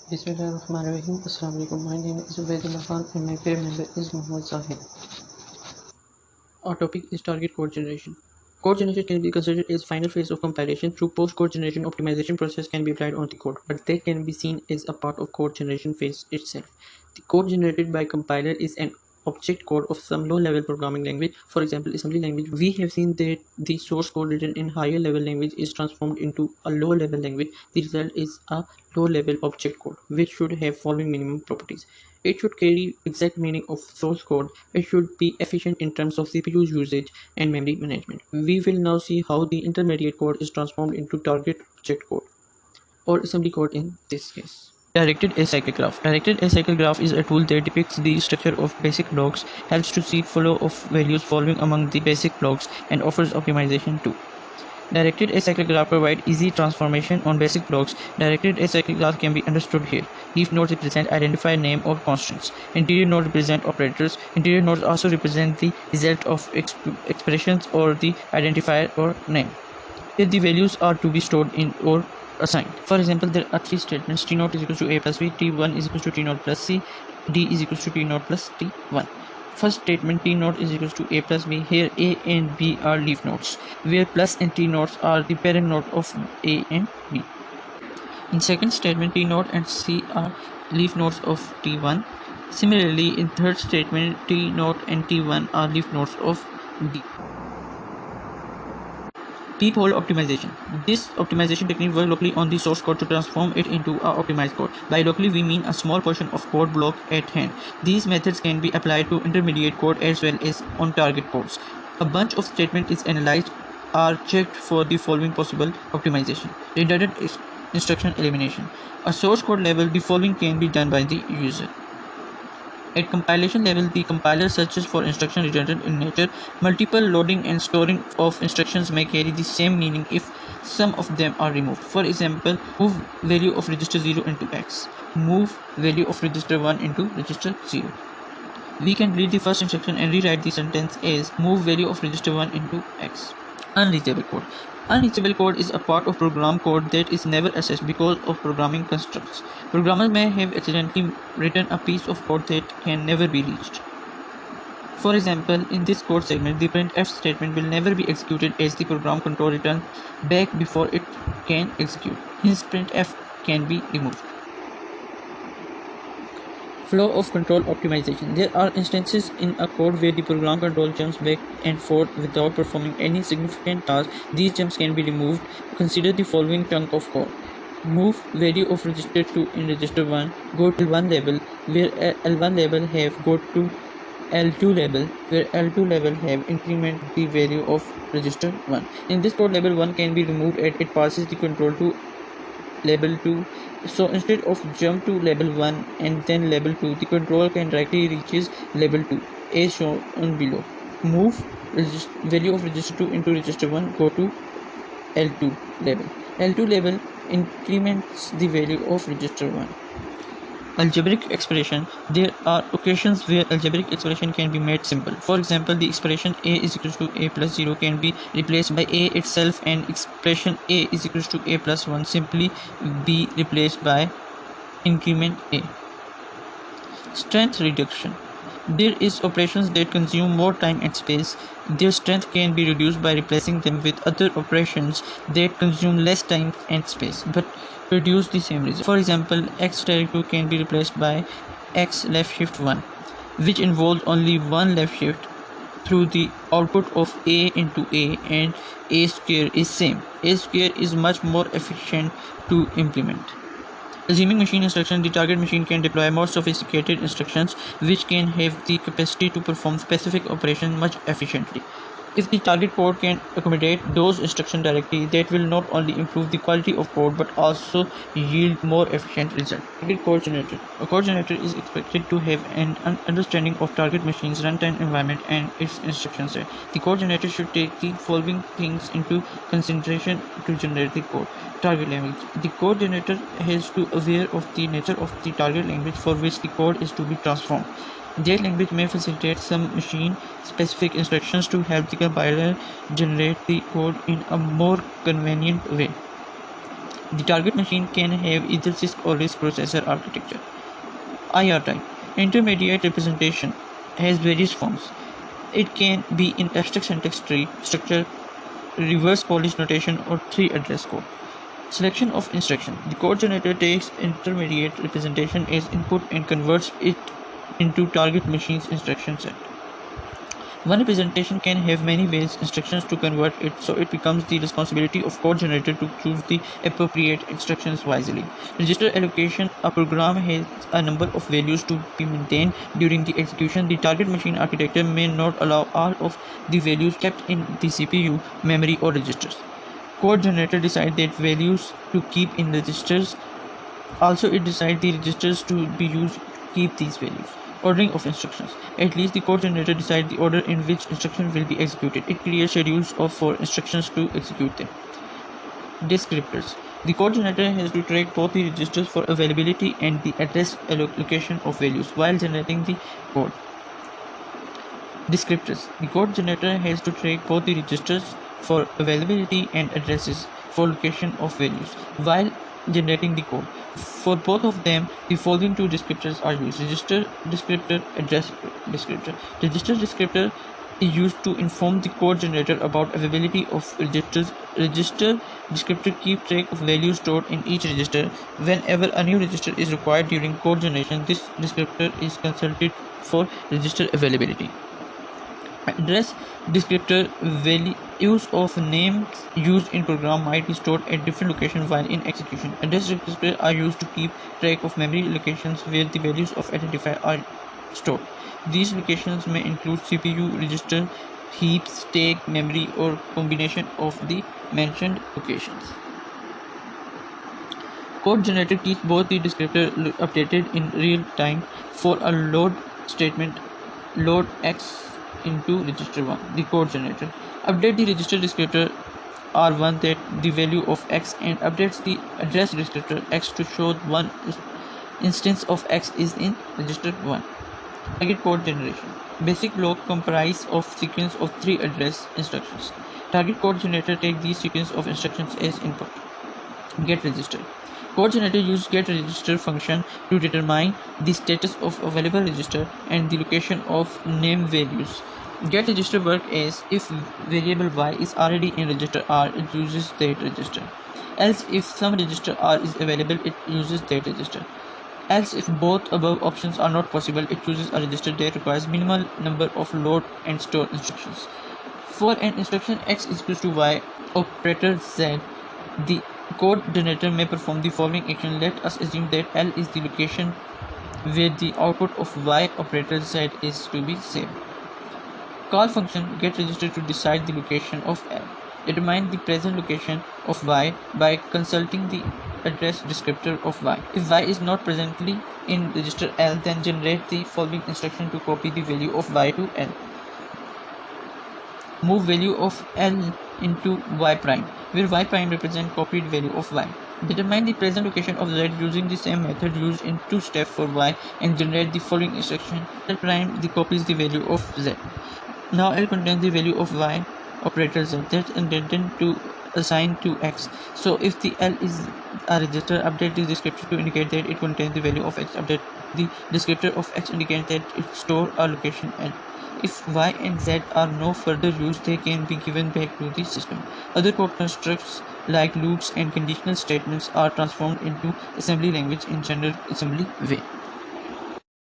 Bismillahirrahmanirrahim. Assalamu alaikum. My name is Ubaidullah Khan and my favorite member is Muhammad Zahid. Our topic is target code generation. Code generation can be considered as final phase of compilation. Through post-code generation, optimization process can be applied on the code, but they can be seen as a part of code generation phase itself. The code generated by compiler is an object code of some low-level programming language, for example, assembly language. We have seen that the source code written in higher level language is transformed into a low-level language. The result is a low-level object code, which should have following minimum properties. It should carry exact meaning of source code. It should be efficient in terms of CPU usage and memory management. We will now see how the intermediate code is transformed into target object code, or assembly code in this case. Directed acyclic graph. Directed acyclic graph is a tool that depicts the structure of basic blocks, helps to see flow of values following among the basic blocks, and offers optimization too. Directed acyclic graph provide easy transformation on basic blocks. Directed acyclic graph can be understood here. Leaf nodes represent identifier name or constants. Interior nodes represent operators. Interior nodes also represent the result of expressions or the identifier or name. Here the values are to be stored in or assigned. For example, there are three statements: t0 is equal to a plus b, t1 is equal to t0 plus c, d is equal to t0 plus t1. First statement, t0 is equal to a plus b. Here a and b are leaf nodes, where plus and t nodes are the parent node of a and b. In second statement, t0 and c are leaf nodes of t1. Similarly, in third statement, t0 and t1 are leaf nodes of d. Peephole optimization. This optimization technique works locally on the source code to transform it into a optimized code. By locally, we mean a small portion of code block at hand. These methods can be applied to intermediate code as well as on target codes. A bunch of statements is analyzed, are checked for the following possible optimization. Redundant instruction elimination. At source code level, the following can be done by the user. At compilation level, the compiler searches for instructions redundant in nature. Multiple loading and storing of instructions may carry the same meaning if some of them are removed. For example, move value of register 0 into X. Move value of register 1 into register 0. We can read the first instruction and rewrite the sentence as move value of register 1 into X. Unreachable code. Unreachable code is a part of program code that is never accessed because of programming constructs. Programmers may have accidentally written a piece of code that can never be reached. For example, in this code segment, the printf statement will never be executed as the program control returns back before it can execute. Hence, printf can be removed. Flow of control optimization. There are instances in a code where the program control jumps back and forth without performing any significant task. These jumps can be removed. Consider the following chunk of code. Move value of register 2 in register 1, go to L1 label, where L1 label have go to L2 label, where L2 label have increment the value of register 1. In this code, label 1 can be removed as it passes the control to label 2. So instead of jump to label 1 and then label 2, the control can directly reaches label 2 as shown below. Move value of register 2 into register 1, go to L2 label. L2 label increments the value of register 1. Algebraic expression. There are occasions where algebraic expression can be made simple. For example, the expression a is equal to a plus 0 can be replaced by a itself, and expression a is equal to a plus 1 simply be replaced by increment a. Strength reduction. There is operations that consume more time and space. Their strength can be reduced by replacing them with other operations that consume less time and space but produce the same result. For example, x direct 2 can be replaced by x left shift 1, which involves only one left shift through the output of a into a, and a square is same. A square is much more efficient to implement. Assuming machine instruction, the target machine can deploy more sophisticated instructions which can have the capacity to perform specific operations much efficiently. If the target code can accommodate those instructions directly, that will not only improve the quality of code but also yield more efficient results. Target code generator. A code generator is expected to have an understanding of target machine's runtime environment and its instruction set. The code generator should take the following things into consideration to generate the code. Target language. The code generator has to be aware of the nature of the target language for which the code is to be transformed. That language may facilitate some machine-specific instructions to help the compiler generate the code in a more convenient way. The target machine can have either CISC or RISC processor architecture. IR type. Intermediate representation has various forms. It can be in abstract syntax tree structure, reverse Polish notation, or tree address code. Selection of instruction. The code generator takes intermediate representation as input and converts it into target machine's instruction set. One representation can have many ways instructions to convert it, so it becomes the responsibility of code generator to choose the appropriate instructions wisely. Register allocation. A program has a number of values to be maintained during the execution. The target machine architecture may not allow all of the values kept in the CPU, memory, or registers. Code generator decides that values to keep in registers. Also, it decides the registers to be used to keep these values. Ordering of instructions. At least the code generator decides the order in which instruction will be executed. It creates schedules for instructions to execute them. Descriptors. The code generator has to track both the registers for availability and the address allocation of values while generating the code. Descriptors. The code generator has to track both the registers for availability and addresses for location of values while generating the code. For both of them, the following two descriptors are used: register descriptor, address descriptor. Register descriptor is used to inform the code generator about availability of registers. Register descriptor keeps track of values stored in each register. Whenever a new register is required during code generation, this descriptor is consulted for register availability. Address descriptor. Values of names used in program might be stored at different locations while in execution. Address descriptors are used to keep track of memory locations where the values of identifier are stored. These locations may include CPU, register, heaps, stack, memory, or combination of the mentioned locations. Code generator keeps both the descriptor updated in real time. For a load statement, load X into register 1. The code generator update the register descriptor R1 that the value of X and updates the address descriptor X to show one instance of X is in register 1. Target code generation. Basic block comprise of sequence of 3 address instructions. Target code generator take these sequence of instructions as input. Get register. Code generator uses getRegister function to determine the status of available register and the location of name values. GetRegister works as if variable y is already in register R, it uses that register. Else, if some register R is available, it uses that register. Else, if both above options are not possible, it chooses a register that requires minimal number of load and store instructions. For an instruction x is equal to y operator z, the code generator may perform the following action. Let us assume that L is the location where the output of y operator z is to be saved. Call function getRegister to decide the location of L. Determine the present location of y by consulting the address descriptor of y. If y is not presently in register L, then generate the following instruction to copy the value of y to L. Move value of L into y prime, where y prime represents copied value of y. Determine the present location of z using the same method used in 2 steps for y and generate the following instruction. L prime copies the value of z. Now L contains the value of y operator z that's intended to assign to x. So if the L is a register, update the descriptor to indicate that it contains the value of x. Update the descriptor of x indicates that it stores a location L. If y and z are no further used, they can be given back to the system. Other code constructs like loops and conditional statements are transformed into assembly language in general assembly way.